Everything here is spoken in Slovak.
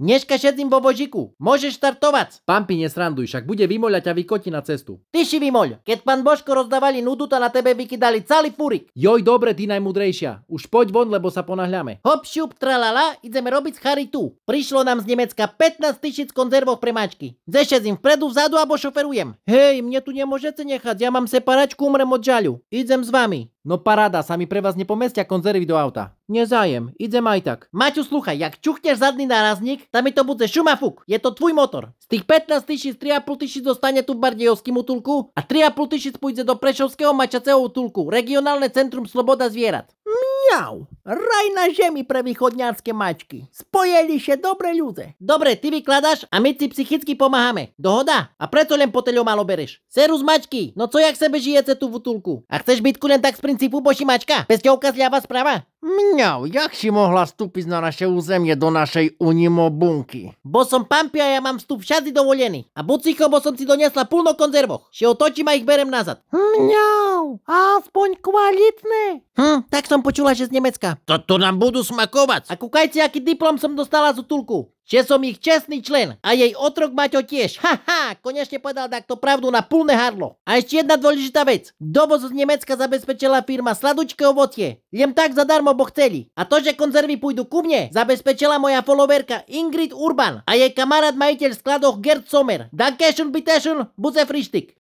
Dneska šedzím vo vožiku. Môžeš štartovať. Pampi, nesranduj, však bude vymoľať a vykoti na cestu. Ty si vymoľ. Keď pán Božko rozdávali nudu, to na tebe vykydali celý fúrik. Joj, dobre, ty najmudrejšia. Už poď von, lebo sa ponáhľame. Hop, šup, tralala, ideme robiť charitu. Prišlo nám z Nemecka 15 000 konzervov pre mačky. Zešedzím vpredu, vzadu alebo šoferujem. Hej, mne tu nemôžete nechať, ja mám separačku, umrem od žaľu. Idem s vami. No paráda, sa mi pre vás nepomestia konzervy do auta. Nezájem, idem aj tak. Maťu, slúchaj, jak čuchneš zadný nárazník, tam mi to bude šumafuk. Je to tvoj motor. Z tých 15 000, 3 500 zostane tu v Bardejovským útulku a 3 500 pôjde do Prešovského mačacieho útulku, regionálne centrum Sloboda zvierat. Mňau, raj na žemi pre východňárske mačky. Spojili sa dobre ľudia. Dobre, ty vykladáš a my si psychicky pomáhame. Dohoda? A preto len poteľo malo bereš. Serus mačky, no co jak sebe žijete tu v útulku? A chceš byť len tak z princípu boši mačka? Pesťovka zľava sprava? Mňau, jak si mohla vstúpiť na naše územie do našej unimo bunky? Bo som Pampi a ja mám vstup všade dovolený. A bucicho, bo som si donesla plno konzervoch. Si otočím a ich berem nazad. Mňau, aspoň kvalitné. Tak som počula, že z Nemecka. To nám budú smakovať. A kúkajte, aký diplom som dostala z útulku. Že som ich čestný člen a jej otrok Maťo tiež. Haha, konečne povedal takto pravdu na plné hardlo. A ešte jedna dôležitá vec. Dovoz z Nemecka zabezpečila firma Sladučké ovocie. Jem tak zadarmo, bo chceli. A to, že konzervy pôjdu ku mne, zabezpečila moja followerka Ingrid Urban a jej kamarát majiteľ skladoch Gerd Sommer. Dankeschön, bitteschön, buze frištik.